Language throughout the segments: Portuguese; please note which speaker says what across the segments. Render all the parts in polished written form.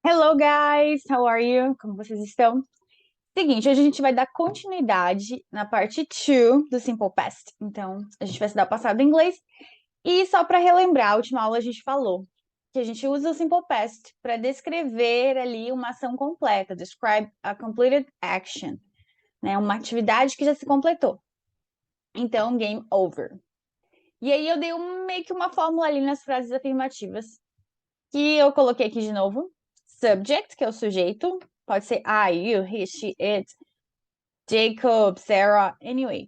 Speaker 1: Hello, guys! How are you? Como vocês estão? Seguinte, hoje a gente vai dar continuidade na parte 2 do Simple Past. Então, a gente vai estudar o passado em inglês. E só para relembrar, a última aula a gente falou que a gente usa o Simple Past para descrever ali uma ação completa, describe a completed action, né? Uma atividade que já se completou. Então, game over. E aí eu dei meio que uma fórmula ali nas frases afirmativas que eu coloquei aqui de novo. Subject, que é o sujeito, pode ser I, you, he, she, it, Jacob, Sarah, anyway.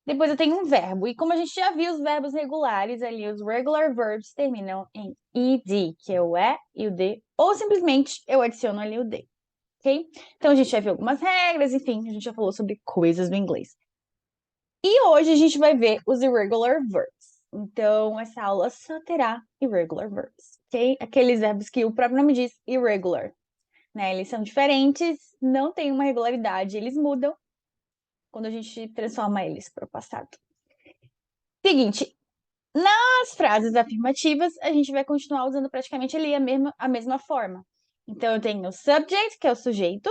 Speaker 1: Depois eu tenho um verbo, e como a gente já viu os verbos regulares ali, os regular verbs terminam em ed, que é o e e o d, ou simplesmente eu adiciono ali o d, ok? Então a gente já viu algumas regras, enfim, a gente já falou sobre coisas do inglês. E hoje a gente vai ver os irregular verbs. Então, essa aula só terá irregular verbs, ok? Aqueles verbos que o próprio nome diz irregular, né? Eles são diferentes, não tem uma regularidade, eles mudam quando a gente transforma eles para o passado. Seguinte, nas frases afirmativas, a gente vai continuar usando praticamente ali a mesma forma. Então, eu tenho o subject, que é o sujeito,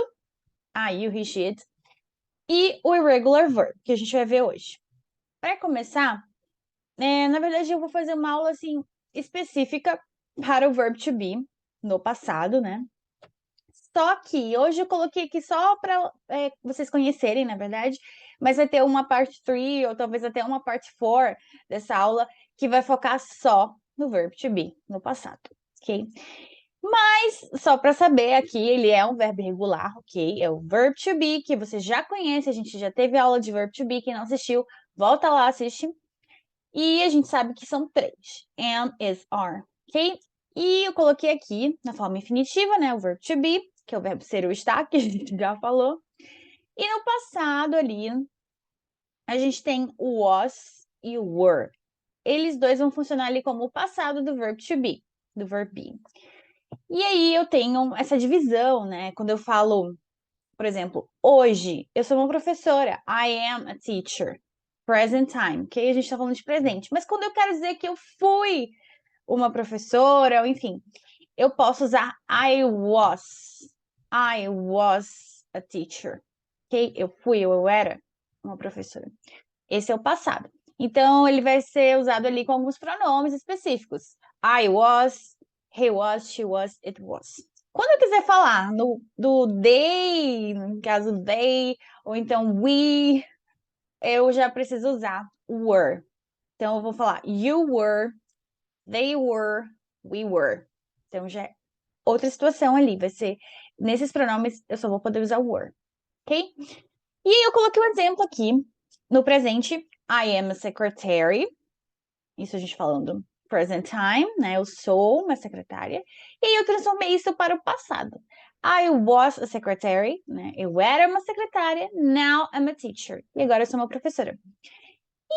Speaker 1: I, you, he, she, it, e o irregular verb, que a gente vai ver hoje. Para começar, na verdade, eu vou fazer uma aula assim específica para o verb to be no passado, né? Só que hoje eu coloquei aqui só para vocês conhecerem, na verdade, mas vai ter uma parte 3 ou talvez até uma parte 4 dessa aula que vai focar só no verb to be, no passado, ok? Mas só para saber aqui, ele é um verbo irregular, ok? É o verb to be, que você já conhece, a gente já teve aula de verb to be, quem não assistiu, volta lá, assiste. E a gente sabe que são três. Am, is, are, ok? E eu coloquei aqui, na forma infinitiva, né? O verbo to be, que é o verbo ser ou estar, que a gente já falou. E no passado ali, a gente tem o was e o were. Eles dois vão funcionar ali como o passado do verbo to be, do verb be. E aí eu tenho essa divisão, né? Quando eu falo, por exemplo, hoje, eu sou uma professora. I am a teacher. Present time, ok? A gente tá falando de presente. Mas quando eu quero dizer que eu fui uma professora, ou enfim, eu posso usar I was. I was a teacher, ok? Eu era uma professora. Esse é o passado. Então, ele vai ser usado ali com alguns pronomes específicos. I was, he was, she was, it was. Quando eu quiser falar do they, no caso they, ou então we, eu já preciso usar were. Então, eu vou falar you were, they were, we were. Então, já é outra situação ali. Vai ser, nesses pronomes, eu só vou poder usar were, ok? E aí, eu coloquei um exemplo aqui, no presente. I am a secretary. Isso a gente falando present time, né? Eu sou uma secretária. E aí, eu transformei isso para o passado. I was a secretary, né? Eu era uma secretária. Now I'm a teacher. E agora eu sou uma professora.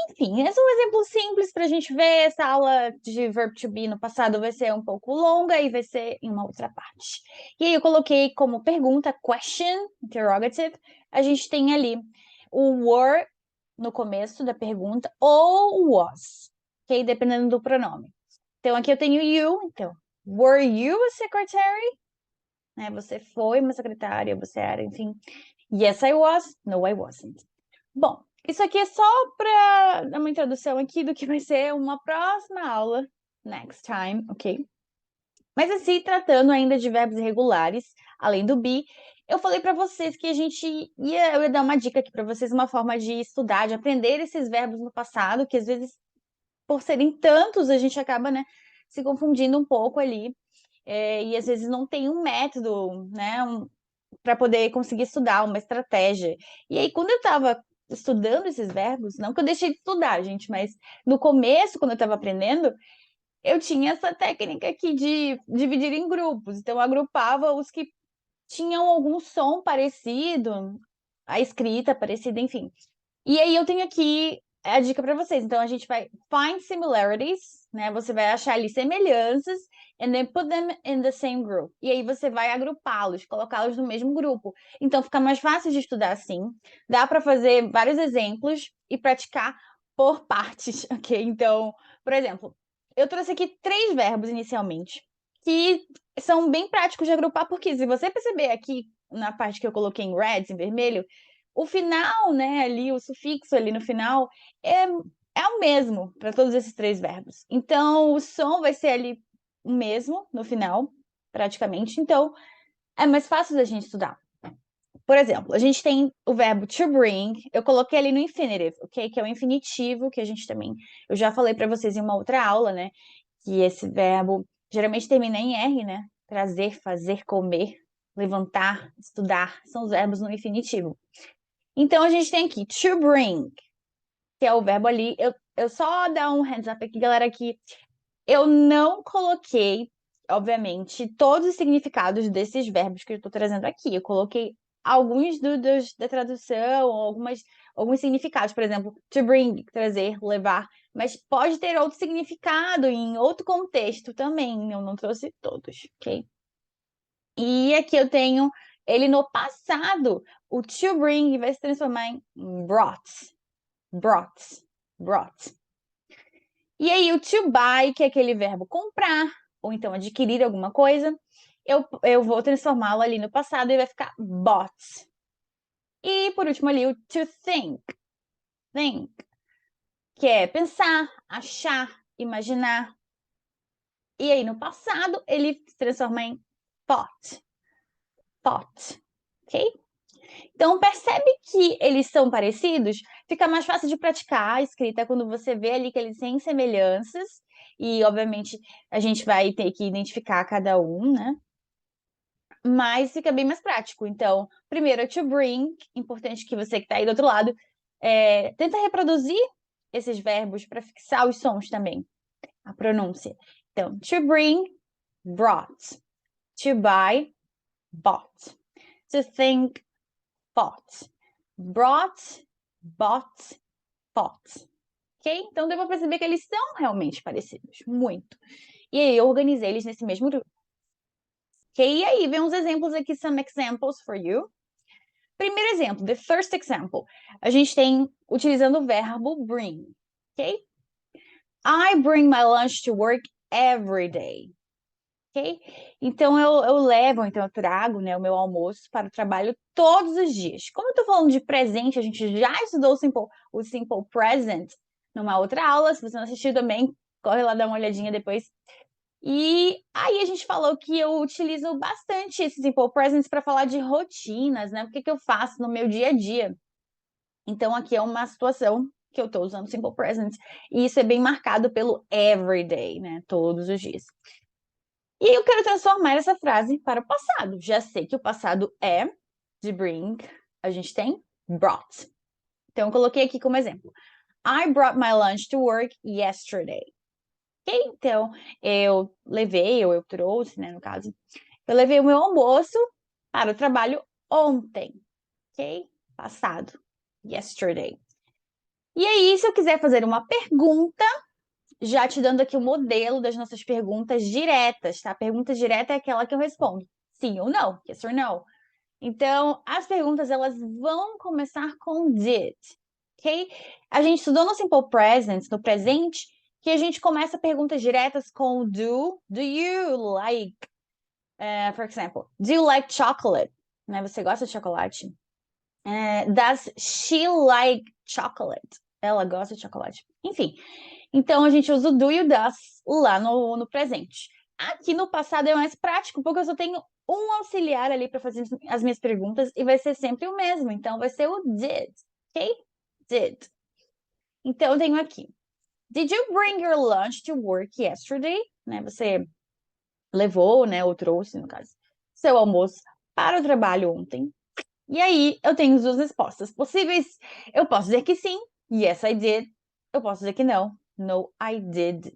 Speaker 1: Enfim, esse é um exemplo simples para a gente ver. Essa aula de verb to be no passado vai ser um pouco longa e vai ser em uma outra parte. E aí eu coloquei como pergunta, question, interrogative. A gente tem ali o were no começo da pergunta ou was, ok? Dependendo do pronome. Então aqui eu tenho you, então, were you a secretary? Né? Você foi uma secretária, você era, enfim. Yes, I was. No, I wasn't. Bom, isso aqui é só para dar uma introdução aqui do que vai ser uma próxima aula, next time, ok? Mas assim, tratando ainda de verbos irregulares, além do be, eu falei para vocês que eu ia dar uma dica aqui para vocês, uma forma de estudar, de aprender esses verbos no passado, que às vezes, por serem tantos, a gente acaba, né, se confundindo um pouco ali, e às vezes não tem um método, né, para poder conseguir estudar, uma estratégia. E aí, quando eu estava estudando esses verbos, não que eu deixei de estudar, gente, mas no começo, quando eu estava aprendendo, eu tinha essa técnica aqui de dividir em grupos. Então, eu agrupava os que tinham algum som parecido, a escrita parecida, enfim. E aí, eu tenho aqui a dica para vocês. Então, a gente vai find similarities, né? Você vai achar ali semelhanças, and then put them in the same group. E aí, você vai agrupá-los, colocá-los no mesmo grupo. Então, fica mais fácil de estudar assim. Dá para fazer vários exemplos e praticar por partes, ok? Então, por exemplo, eu trouxe aqui 3 verbos inicialmente, que são bem práticos de agrupar, porque se você perceber aqui na parte que eu coloquei em red, em vermelho, o final, né, ali, o sufixo ali no final, é o mesmo para todos esses três verbos. Então, o som vai ser ali o mesmo no final, praticamente. Então, é mais fácil da gente estudar. Por exemplo, a gente tem o verbo to bring, eu coloquei ali no infinitive, ok? Que é o infinitivo, que a gente também, eu já falei para vocês em uma outra aula, né? Que esse verbo geralmente termina em R, né? Trazer, fazer, comer, levantar, estudar, são os verbos no infinitivo. Então a gente tem aqui to bring, que é o verbo ali. Eu só dar um heads up aqui, galera, que eu não coloquei, obviamente, todos os significados desses verbos que eu estou trazendo aqui. Eu coloquei alguns da tradução, alguns significados, por exemplo, to bring, trazer, levar, mas pode ter outro significado em outro contexto também. Eu não trouxe todos, ok? E aqui eu tenho ele no passado. O to bring vai se transformar em brought, brought, brought. E aí, o to buy, que é aquele verbo comprar, ou então adquirir alguma coisa, eu vou transformá-lo ali no passado e vai ficar bought. E por último ali, o to think, que é pensar, achar, imaginar. E aí, no passado, ele se transforma em thought, ok? Então, percebe que eles são parecidos? Fica mais fácil de praticar a escrita quando você vê ali que eles têm semelhanças. E, obviamente, a gente vai ter que identificar cada um, né? Mas fica bem mais prático. Então, primeiro é to bring, importante que você que está aí do outro lado, tenta reproduzir esses verbos para fixar os sons também, a pronúncia. Então, to bring, brought. To buy, bought. To think, thought. Brought, bought, thought. Ok? Então, deu para perceber que eles são realmente parecidos, muito. E aí, eu organizei eles nesse mesmo grupo. Ok? E aí, vem uns exemplos aqui, some examples for you. Primeiro exemplo, the first example. A gente tem utilizando o verbo bring, ok? I bring my lunch to work every day, ok? Então, eu levo, então eu trago, né, o meu almoço para o trabalho todos os dias. Como eu tô falando de presente, a gente já estudou o simple present numa outra aula. Se você não assistiu também, corre lá dar uma olhadinha depois. E aí a gente falou que eu utilizo bastante esse simple present para falar de rotinas, né? O que eu faço no meu dia a dia. Então, aqui é uma situação que eu estou usando simple present. E isso é bem marcado pelo everyday, né? Todos os dias. E aí eu quero transformar essa frase para o passado. Já sei que o passado é de bring. A gente tem brought. Então, eu coloquei aqui como exemplo. I brought my lunch to work yesterday. Ok? Então, eu levei, ou eu trouxe, né, no caso. Eu levei o meu almoço para o trabalho ontem. Ok? Passado. Yesterday. E aí, se eu quiser fazer uma pergunta, já te dando aqui o modelo das nossas perguntas diretas, tá? Pergunta direta é aquela que eu respondo sim ou não, yes or no. Então, as perguntas, elas vão começar com did, ok? A gente estudou no Simple Present, no presente, que a gente começa perguntas diretas com do you like, for example, do you like chocolate? Né? Você gosta de chocolate? Does she like chocolate? Ela gosta de chocolate. Enfim, então a gente usa o do e o does lá no presente. Aqui no passado é mais prático, porque eu só tenho um auxiliar ali para fazer as minhas perguntas e vai ser sempre o mesmo. Então vai ser o did, ok? Did. Então eu tenho aqui. Did you bring your lunch to work yesterday? Né, você levou, né, ou trouxe, no caso, seu almoço para o trabalho ontem. E aí, eu tenho as duas respostas possíveis. Eu posso dizer que sim, yes, I did. Eu posso dizer que não, no, I did.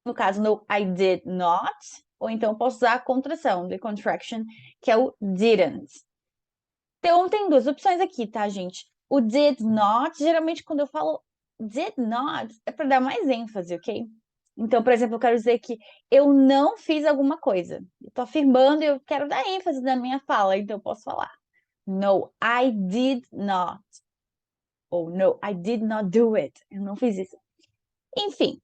Speaker 1: No caso, no, I did not. Ou então, eu posso usar a contração, the contraction, que é o didn't. Então, tem duas opções aqui, tá, gente? O did not, geralmente, quando eu falo did not, é para dar mais ênfase, ok? Então, por exemplo, eu quero dizer que eu não fiz alguma coisa. Eu tô afirmando e eu quero dar ênfase na minha fala, então eu posso falar. No, I did not. Ou no, I did not do it. Eu não fiz isso. Enfim,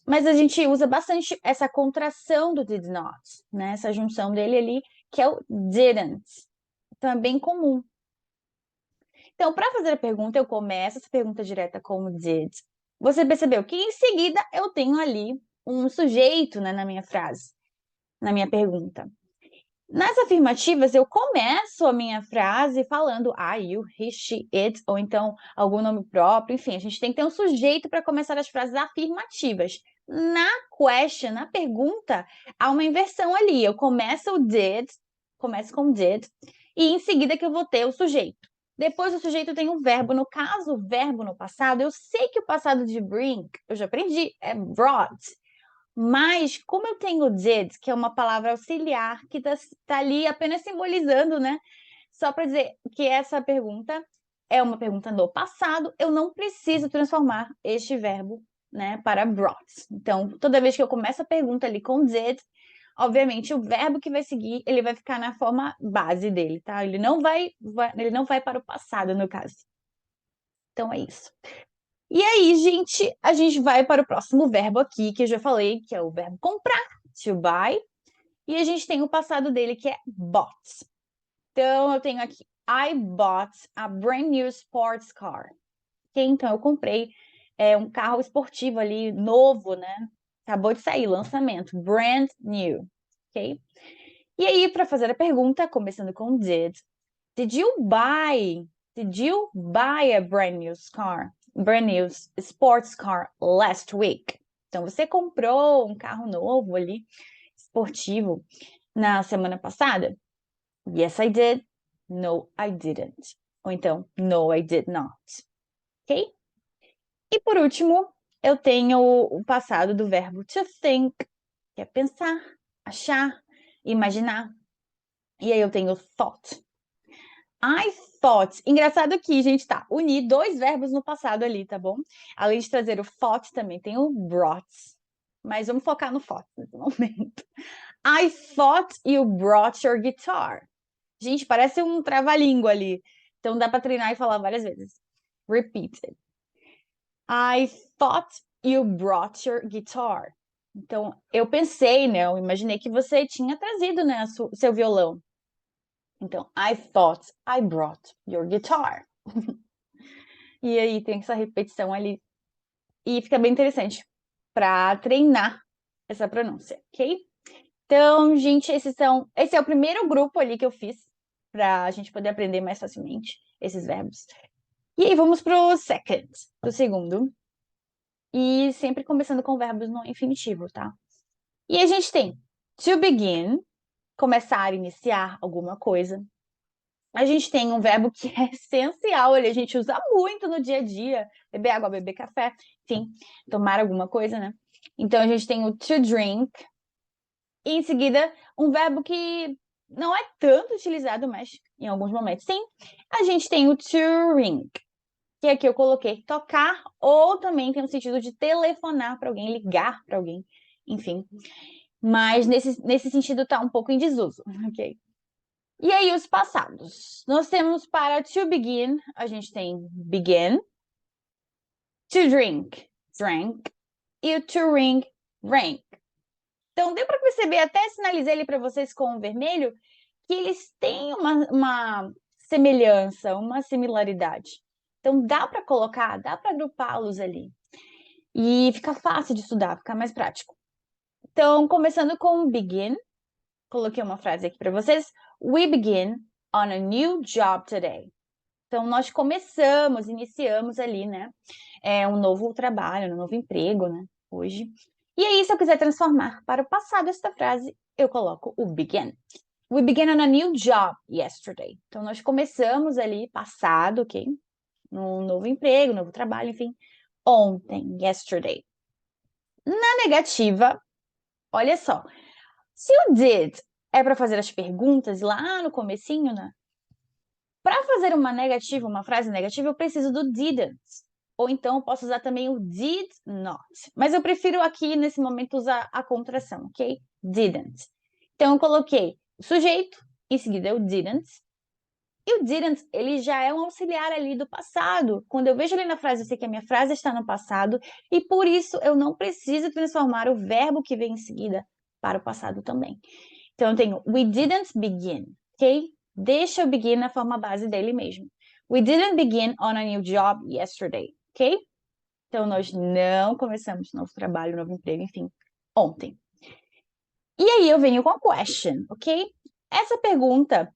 Speaker 1: Mas a gente usa bastante essa contração do did not, né? Essa junção dele ali, que é o didn't. Então, é bem comum. Então, para fazer a pergunta, eu começo essa pergunta direta com o did. Você percebeu que em seguida eu tenho ali um sujeito, né, na minha frase, na minha pergunta. Nas afirmativas, eu começo a minha frase falando I, you, he, she, it, ou então algum nome próprio, enfim, a gente tem que ter um sujeito para começar as frases afirmativas. Na question, na pergunta, há uma inversão ali. Eu começo o did, começo com did, e em seguida que eu vou ter o sujeito. Depois o sujeito tem o verbo. No caso, o verbo no passado, eu sei que o passado de bring, eu já aprendi, é brought. Mas, como eu tenho did, que é uma palavra auxiliar, que tá ali apenas simbolizando, né? Só para dizer que essa pergunta é uma pergunta no passado, eu não preciso transformar este verbo, né, para brought. Então, toda vez que eu começo a pergunta ali com did, obviamente o verbo que vai seguir, ele vai ficar na forma base dele, tá? Ele não vai para o passado, no caso. Então, é isso. E aí, gente, a gente vai para o próximo verbo aqui, que eu já falei, que é o verbo comprar, to buy. E a gente tem o passado dele, que é bought. Então, eu tenho aqui, I bought a brand new sports car. Okay? Então, eu comprei um carro esportivo ali, novo, né? Acabou de sair, lançamento, brand new. Ok? E aí, para fazer a pergunta, começando com did you buy a brand new sports car last week? Então, você comprou um carro novo ali, esportivo, na semana passada? Yes, I did. No, I didn't. Ou então, no, I did not. Ok? E por último, eu tenho o passado do verbo to think, que é pensar, achar, imaginar. E aí eu tenho thought. I thought. Engraçado que, gente, tá. Unir dois verbos no passado ali, tá bom? Além de trazer o thought, também tem o brought. Mas vamos focar no thought nesse momento. I thought you brought your guitar. Gente, parece um trava-língua ali. Então dá para treinar e falar várias vezes. Repeat it. I thought you brought your guitar. Então, eu pensei, né? Eu imaginei que você tinha trazido, né, o seu violão. Então, I thought I brought your guitar. E aí tem essa repetição ali. E fica bem interessante para treinar essa pronúncia, ok? Então, gente, esse é o primeiro grupo ali que eu fiz para a gente poder aprender mais facilmente esses verbos. E aí vamos pro second, pro segundo. E sempre começando com verbos no infinitivo, tá? E a gente tem to begin, começar, iniciar alguma coisa. A gente tem um verbo que é essencial, a gente usa muito no dia a dia, beber água, beber café, enfim, tomar alguma coisa, né? Então a gente tem o to drink, e em seguida um verbo que não é tanto utilizado, mas em alguns momentos sim. A gente tem o to ring, que aqui eu coloquei tocar, ou também tem o sentido de telefonar para alguém, ligar para alguém, enfim. Mas nesse sentido tá um pouco em desuso, ok? E aí, os passados. Nós temos para to begin, a gente tem begin, to drink, drank, e o to ring, rang. Então, deu para perceber, até sinalizei ele para vocês com o vermelho, que eles têm uma semelhança, uma similaridade. Então, dá para colocar, dá para agrupá-los ali. E fica fácil de estudar, fica mais prático. Então, começando com begin, coloquei uma frase aqui para vocês. We begin on a new job today. Então, nós iniciamos ali, né? Um novo trabalho, um novo emprego, né? Hoje. E aí, se eu quiser transformar para o passado esta frase, eu coloco o begin. We began on a new job yesterday. Então, nós começamos ali, passado, ok? Num novo emprego, novo trabalho, enfim. Ontem, yesterday. Na negativa, olha só. Se o did é para fazer as perguntas lá no comecinho, né? Para fazer uma negativa, uma frase negativa, eu preciso do didn't. Ou então eu posso usar também o did not. Mas eu prefiro aqui, nesse momento, usar a contração, ok? Didn't. Então eu coloquei o sujeito, em seguida o didn't. E o didn't, ele já é um auxiliar ali do passado. Quando eu vejo ali na frase, eu sei que a minha frase está no passado e por isso eu não preciso transformar o verbo que vem em seguida para o passado também. Então eu tenho we didn't begin, ok? Deixa eu begin na forma base dele mesmo. We didn't begin on a new job yesterday, ok? Então nós não começamos novo trabalho, novo emprego, enfim, ontem. E aí eu venho com a question, ok? Essa pergunta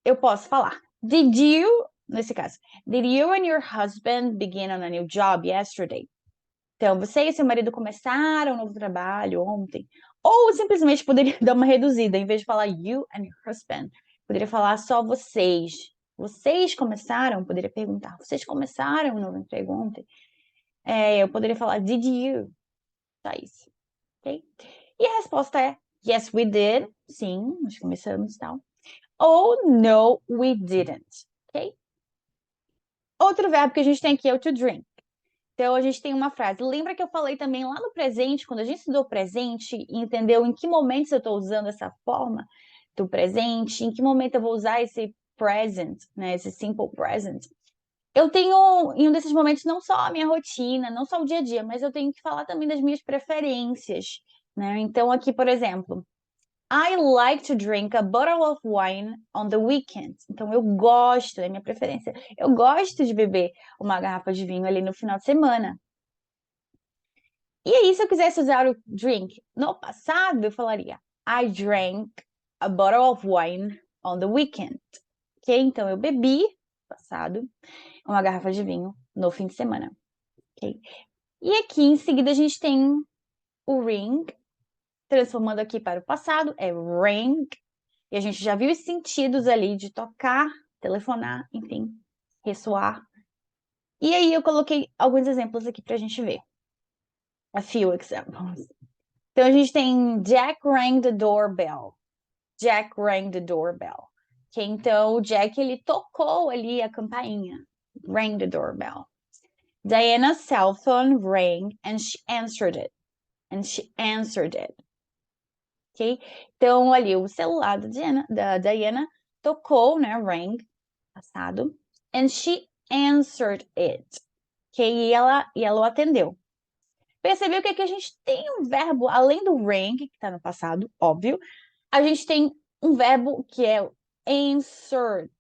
Speaker 1: eu posso falar. Did you, nesse caso, did you and your husband begin on a new job yesterday? Então, você e seu marido começaram um novo trabalho ontem. Ou simplesmente poderia dar uma reduzida, em vez de falar you and your husband, poderia falar só vocês. Vocês começaram? Poderia perguntar, vocês começaram um novo emprego ontem? Eu poderia falar did you? Só isso, ok? E a resposta é yes, we did. Sim, nós começamos e tal. Ou no, we didn't, ok? Outro verbo que a gente tem aqui é o to drink. Então, a gente tem uma frase. Lembra que eu falei também lá no presente, quando a gente estudou presente e entendeu em que momentos eu estou usando essa forma do presente, em que momento eu vou usar esse present, né? Esse simple present. Eu tenho, em um desses momentos, não só a minha rotina, não só o dia a dia, mas eu tenho que falar também das minhas preferências, né? Então, aqui, por exemplo, I like to drink a bottle of wine on the weekend. Então, eu gosto, é minha preferência. Eu gosto de beber uma garrafa de vinho ali no final de semana. E aí, se eu quisesse usar o drink no passado, eu falaria I drank a bottle of wine on the weekend. Ok? Então, eu bebi, passado, uma garrafa de vinho no fim de semana. Ok? E aqui, em seguida, a gente tem o ring, transformando aqui para o passado, é ring. E a gente já viu os sentidos ali de tocar, telefonar, enfim, ressoar. E aí eu coloquei alguns exemplos aqui pra gente ver. A few examples. Então a gente tem Jack rang the doorbell. Jack rang the doorbell. Que então o Jack ele tocou ali a campainha. Rang the doorbell. Diana's cell phone rang and she answered it. And she answered it. Ok? Então ali o celular da Diana tocou, né? Rang, passado. And she answered it. Ok? E ela o atendeu. Percebeu que aqui a gente tem um verbo, além do rang, que está no passado, óbvio, a gente tem um verbo que é answer.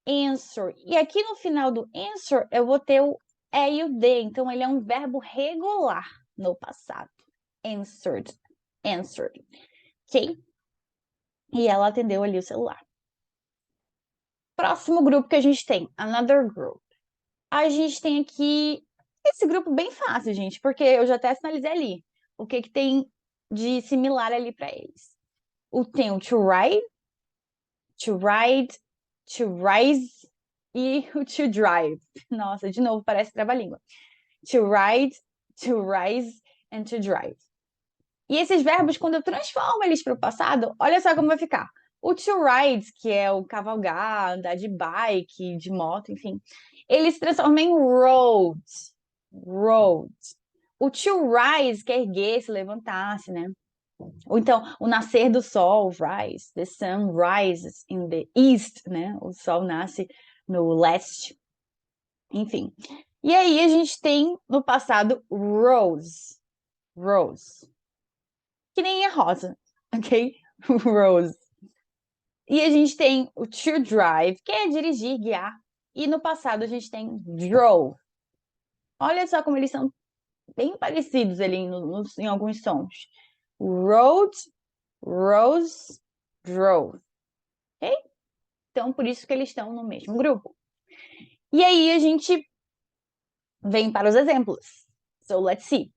Speaker 1: Answer. E aqui no final do answer, eu vou ter o e o d. Então, ele é um verbo regular no passado. Answered. Answered. Ok? E ela atendeu ali o celular. Próximo grupo que a gente tem, another group. A gente tem aqui esse grupo bem fácil, gente, porque eu já até sinalizei ali o que tem de similar ali para eles. Tem o to ride, to ride, to rise e o to drive. Nossa, de novo, parece trava-língua. To ride, to rise and to drive. E esses verbos, quando eu transformo eles para o passado, olha só como vai ficar. O to ride, que é o cavalgar, andar de bike, de moto, enfim, ele se transforma em rode. Rode. O to rise, que é erguer, se levantar-se, né? Ou então, o nascer do sol, rise. The sun rises in the east, né? O sol nasce no leste. Enfim. E aí a gente tem no passado rose. Rose. Que nem a rosa, ok? Rose. E a gente tem o to drive, que é dirigir, guiar. E no passado a gente tem drove. Olha só como eles são bem parecidos ali em alguns sons. Road, rose, drove. Ok? Então, por isso que eles estão no mesmo grupo. E aí a gente vem para os exemplos. So, let's see.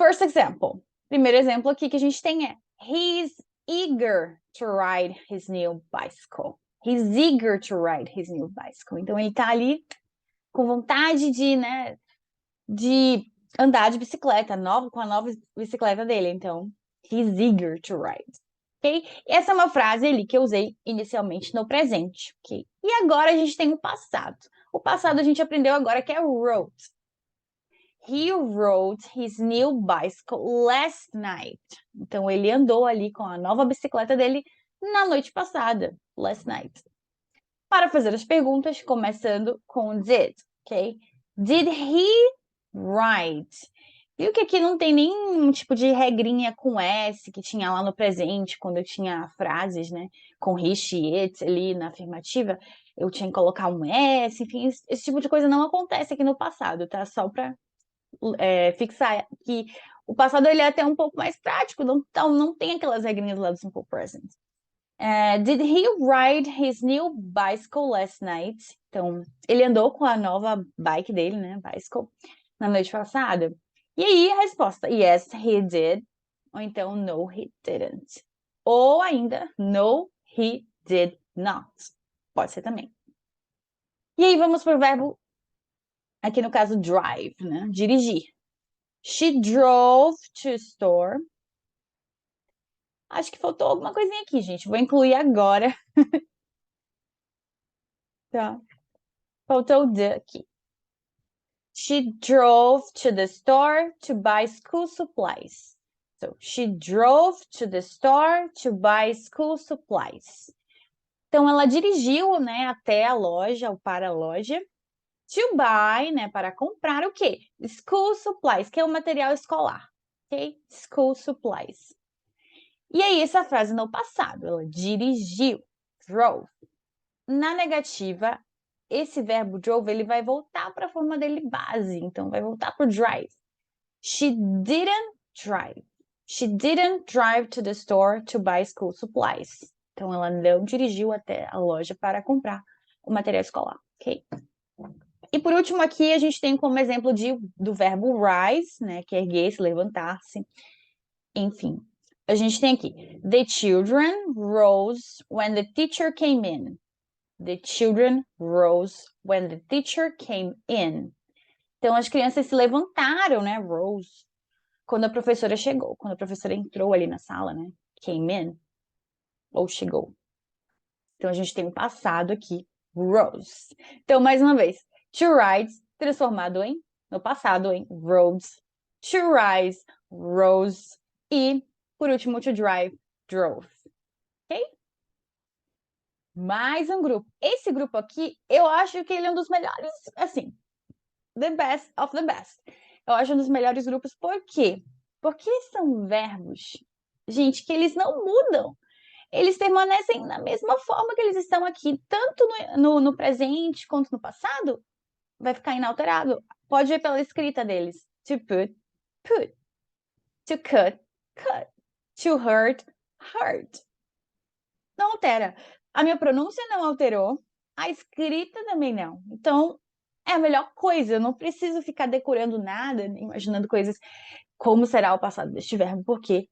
Speaker 1: First example. Primeiro exemplo aqui que a gente tem é He's eager to ride his new bicycle. He's eager to ride his new bicycle. Então, ele tá ali com vontade de, né, de andar de bicicleta, com a nova bicicleta dele. Então, he's eager to ride. Ok? Essa é uma frase ali que eu usei inicialmente no presente. Ok? E agora a gente tem o passado. O passado a gente aprendeu agora que é rode. He rode his new bicycle last night. Então, ele andou ali com a nova bicicleta dele na noite passada. Last night. para fazer as perguntas, começando com did, ok? Did he write? Viu que aqui não tem nenhum tipo de regrinha com S que tinha lá no presente, quando eu tinha frases, né? Com he, she, it ali na afirmativa, eu tinha que colocar um S, enfim, esse tipo de coisa não acontece aqui no passado, tá? Só para fixar que o passado ele é até um pouco mais prático, então não tem aquelas regrinhas lá do Simple Present. Did he ride his new bicycle last night? Então, ele andou com a nova bike dele, né? Bicycle, na noite passada. E aí a resposta, yes, he did. Ou então, no, he didn't. Ou ainda, no, he did not. Pode ser também. E aí vamos para o verbo, aqui no caso, drive, né? Dirigir. She drove to store. Acho que faltou alguma coisinha aqui, gente. Vou incluir agora. Tá? Faltou o the aqui. She drove to the store to buy school supplies. So, she drove to the store to buy school supplies. Então, ela dirigiu, né, até a loja, ou para a loja, to buy, né, para comprar o quê? School supplies, que é o material escolar, ok? School supplies. E aí, essa frase no passado, ela dirigiu, drove. Na negativa, esse verbo drove, ele vai voltar para a forma dele base, então vai voltar para o drive. She didn't drive. She didn't drive to the store to buy school supplies. Então, ela não dirigiu até a loja para comprar o material escolar, ok? E por último aqui, a gente tem como exemplo do verbo rise, né, que é erguer-se, levantar-se, enfim. A gente tem aqui, the children rose when the teacher came in. The children rose when the teacher came in. Então, as crianças se levantaram, né? Rose. Quando a professora chegou. Quando a professora entrou ali na sala, né? Came in. Ou chegou. Então, a gente tem o passado aqui. Rose. Então, mais uma vez. To ride, transformado em, no passado, em rose. To rise, rose. E, por último, to drive, drove. Ok? Mais um grupo. Esse grupo aqui, eu acho que ele é um dos melhores, assim, the best of the best. Eu acho um dos melhores grupos, por quê? Porque são verbos, gente, que eles não mudam. Eles permanecem da mesma forma que eles estão aqui, tanto no presente quanto no passado, vai ficar inalterado. Pode ver pela escrita deles. To put, put. To cut, cut. To hurt, hurt. Não altera. A minha pronúncia não alterou, a escrita também não. Então, é a melhor coisa. Eu não preciso ficar decorando nada, imaginando coisas como será o passado deste verbo, porque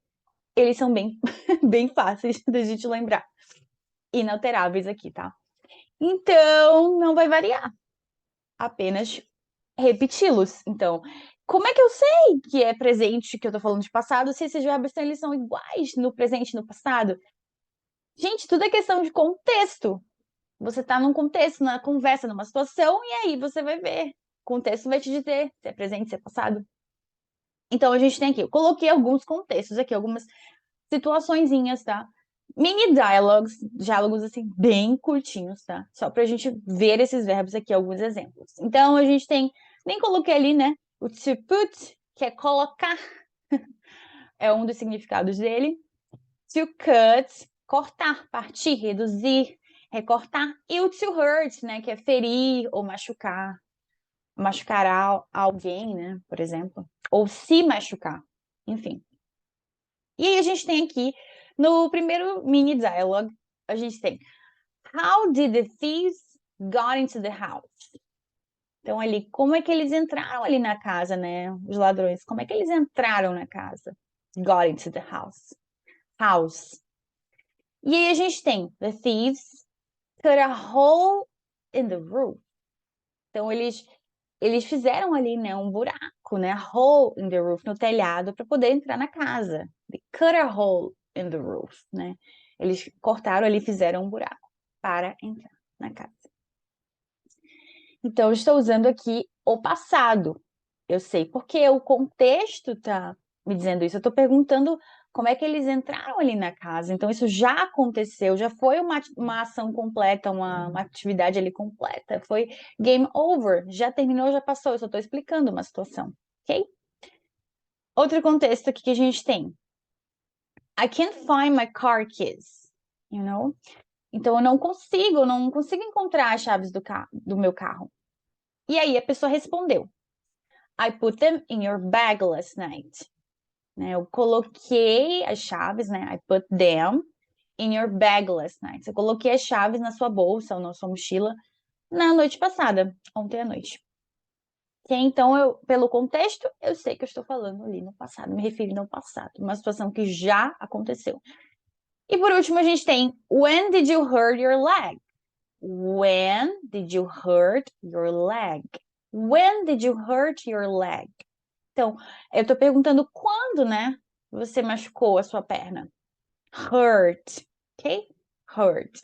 Speaker 1: eles são bem, bem fáceis da gente lembrar. Inalteráveis aqui, tá? Então, não vai variar. Apenas repeti-los. Então, como é que eu sei que é presente que eu tô falando de passado se esses verbos eles são iguais no presente e no passado? Gente, tudo é questão de contexto. Você está num contexto, na conversa, numa situação, e aí você vai ver. O contexto vai te dizer se é presente, se é passado. Então, a gente tem aqui, eu coloquei alguns contextos aqui, algumas situaçõezinhas, tá? Mini diálogos assim, bem curtinhos, tá? Só pra gente ver esses verbos aqui, alguns exemplos. Então, a gente tem, nem coloquei ali, né? O to put, que é colocar, é um dos significados dele. To cut, cortar, partir, reduzir, recortar. E o to hurt, né, que é ferir ou machucar. Machucar alguém, né, por exemplo. Ou se machucar, enfim. E aí a gente tem aqui, no primeiro mini dialogue, a gente tem How did the thieves got into the house? Então ali, como é que eles entraram ali na casa, né, os ladrões? Como é que eles entraram na casa? Got into the house. House. E aí a gente tem the thieves cut a hole in the roof. Então eles fizeram ali, né, um buraco, né, a hole in the roof no telhado para poder entrar na casa. They cut a hole in the roof, né? Eles cortaram ali, fizeram um buraco para entrar na casa. Então eu estou usando aqui o passado. Eu sei porque o contexto tá me dizendo isso. Eu estou perguntando como é que eles entraram ali na casa. Então, isso já aconteceu, já foi uma ação completa, uma atividade ali completa. Foi game over, já terminou, já passou. Eu só estou explicando uma situação, ok? Outro contexto aqui que a gente tem. I can't find my car keys, you know? Então, eu não consigo encontrar as chaves do meu carro. E aí, a pessoa respondeu. I put them in your bag last night. Né? Eu coloquei as chaves, né? I put them in your bag last night. Eu coloquei as chaves na sua bolsa ou na sua mochila na noite passada, ontem à noite. Então, pelo contexto, eu sei que eu estou falando ali no passado, me referindo ao passado, uma situação que já aconteceu. E por último, a gente tem When did you hurt your leg? When did you hurt your leg? When did you hurt your leg? Então, eu tô perguntando quando, né? Você machucou a sua perna. Hurt, ok? Hurt.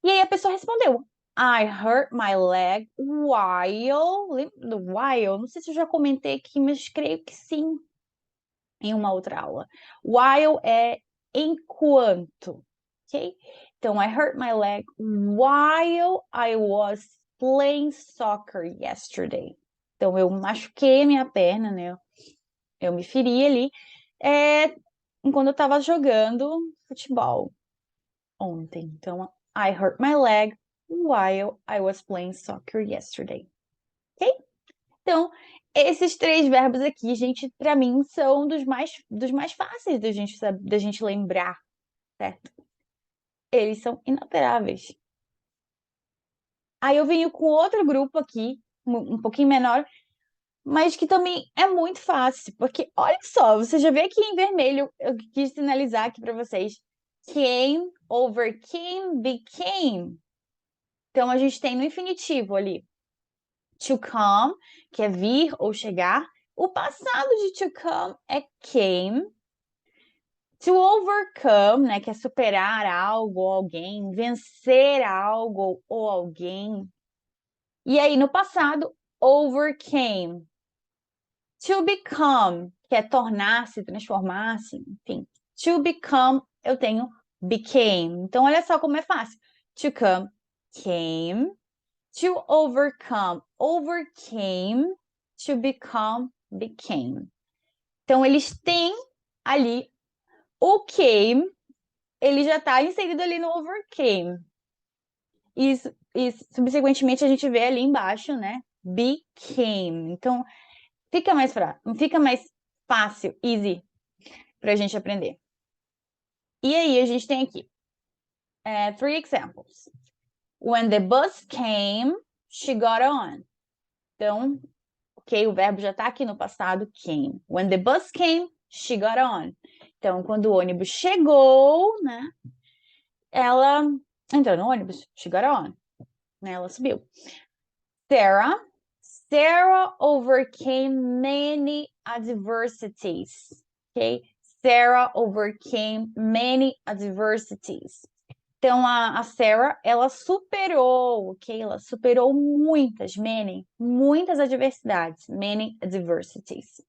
Speaker 1: E aí a pessoa respondeu, I hurt my leg while... Lembra do while? Não sei se eu já comentei aqui, mas creio que sim, em uma outra aula. While é enquanto, ok? Então, I hurt my leg while I was playing soccer yesterday. Então, eu machuquei a minha perna, né? Eu me feri ali enquanto eu estava jogando futebol ontem. Então, I hurt my leg while I was playing soccer yesterday. Ok? Então, esses três verbos aqui, gente, para mim, são dos mais fáceis da gente lembrar, certo? Eles são inalteráveis. Aí eu venho com outro grupo aqui, um pouquinho menor, mas que também é muito fácil, porque olha só, você já vê aqui em vermelho, eu quis sinalizar aqui para vocês. Came, overcame, became. Então, a gente tem no infinitivo ali, to come, que é vir ou chegar. O passado de to come é came. To overcome, né, que é superar algo ou alguém, vencer algo ou alguém. E aí, no passado, overcame. To become, que é tornar-se, transformar-se, enfim. To become, eu tenho became. Então, olha só como é fácil. To come, came. To overcome, overcame. To become, became. Então, eles têm ali o came, ele já está inserido ali no overcame. E subsequentemente, a gente vê ali embaixo, né? Became. Então, fica mais fácil, easy, para a gente aprender. E aí, a gente tem aqui 3 examples. When the bus came, she got on. Então, ok, o verbo já está aqui no passado, came. When the bus came, she got on. Então, quando o ônibus chegou, né, ela entrou no ônibus, she got on, né, ela subiu. Sarah overcame many adversities, ok? Sarah overcame many adversities. Então, a Sarah, ela superou, ok? Ela superou muitas adversidades, many adversities.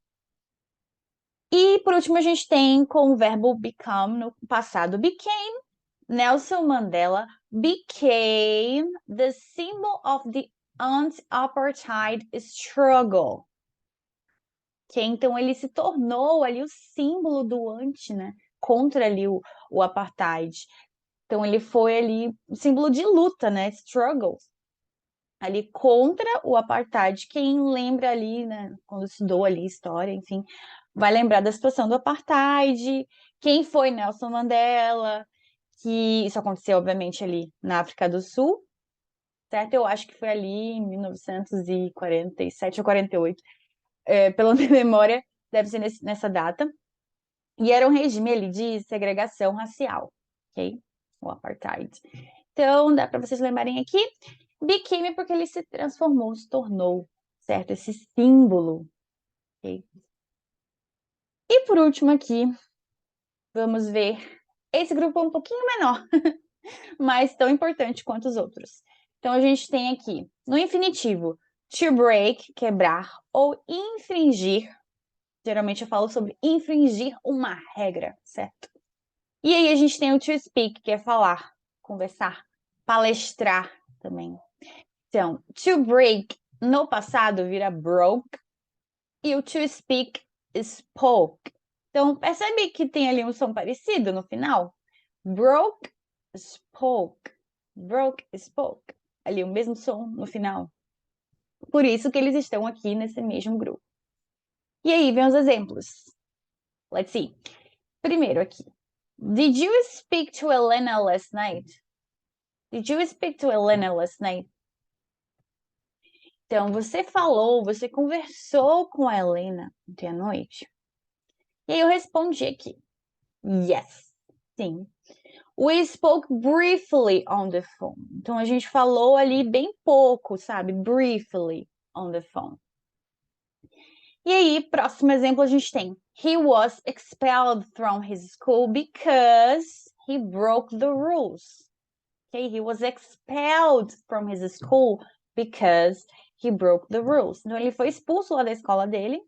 Speaker 1: E, por último, a gente tem com o verbo become, no passado, became. Nelson Mandela became the symbol of the anti-apartheid struggle. Que então ele se tornou ali o símbolo do anti, né? Contra ali o apartheid. Então ele foi ali o símbolo de luta, né? Struggle. Ali contra o apartheid. Quem lembra ali, né? Quando estudou ali história, enfim, vai lembrar da situação do apartheid. Quem foi Nelson Mandela? Que isso aconteceu, obviamente, ali na África do Sul, certo? Eu acho que foi ali em 1947 ou 48. Pela minha memória, deve ser nessa data. E era um regime ali de segregação racial, ok? O apartheid. Então, dá para vocês lembrarem aqui. Became porque ele se transformou, se tornou, certo? Esse símbolo, ok? E por último aqui, vamos ver. Esse grupo é um pouquinho menor, mas tão importante quanto os outros. Então, a gente tem aqui, no infinitivo, to break, quebrar, ou infringir, Geralmente eu falo sobre infringir uma regra, certo? E aí a gente tem o to speak, que é falar, conversar, palestrar também. Então, to break no passado vira broke e o to speak spoke. Então, percebe que tem ali um som parecido no final? Broke, spoke. Broke, spoke. Ali o mesmo som no final. Por isso que eles estão aqui nesse mesmo grupo. E aí vem os exemplos. Let's see. Primeiro aqui. Did you speak to Elena last night? Did you speak to Elena last night? Então, você falou, você conversou com a Helena ontem à noite? E aí eu respondi aqui. Yes. Sim. We spoke briefly on the phone. Então, a gente falou ali bem pouco, sabe? Briefly on the phone. E aí, próximo exemplo, a gente tem He was expelled from his school because he broke the rules. Okay? He was expelled from his school because he broke the rules. Então, ele foi expulso lá da escola dele.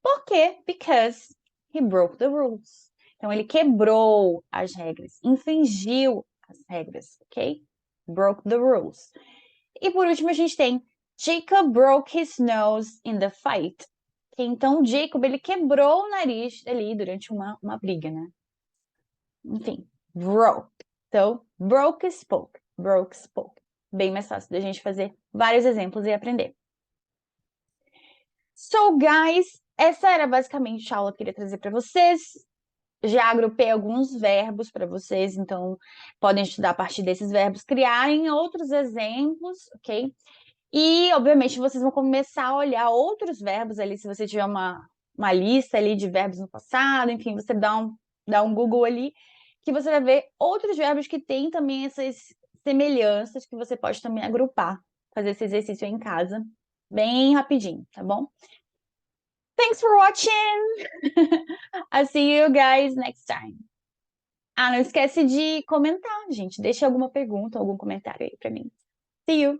Speaker 1: Por quê? Because he broke the rules. Então, ele quebrou as regras, infringiu as regras, ok? Broke the rules. E por último, a gente tem Jacob broke his nose in the fight. Então, Jacob, ele quebrou o nariz ali durante uma briga, né? Enfim, broke. Então, broke, spoke. Broke, spoke. Bem mais fácil da gente fazer vários exemplos e aprender. So, guys, essa era basicamente a aula que eu queria trazer para vocês. Já agrupei alguns verbos para vocês, então podem estudar a partir desses verbos, criarem outros exemplos, ok? E, obviamente, vocês vão começar a olhar outros verbos ali, se você tiver uma lista ali de verbos no passado, enfim, você dá um Google ali, que você vai ver outros verbos que têm também essas semelhanças que você pode também agrupar, fazer esse exercício aí em casa, bem rapidinho, tá bom? Thanks for watching! I'll see you guys next time. Ah, não esquece de comentar, gente. Deixa alguma pergunta, algum comentário aí pra mim. See you!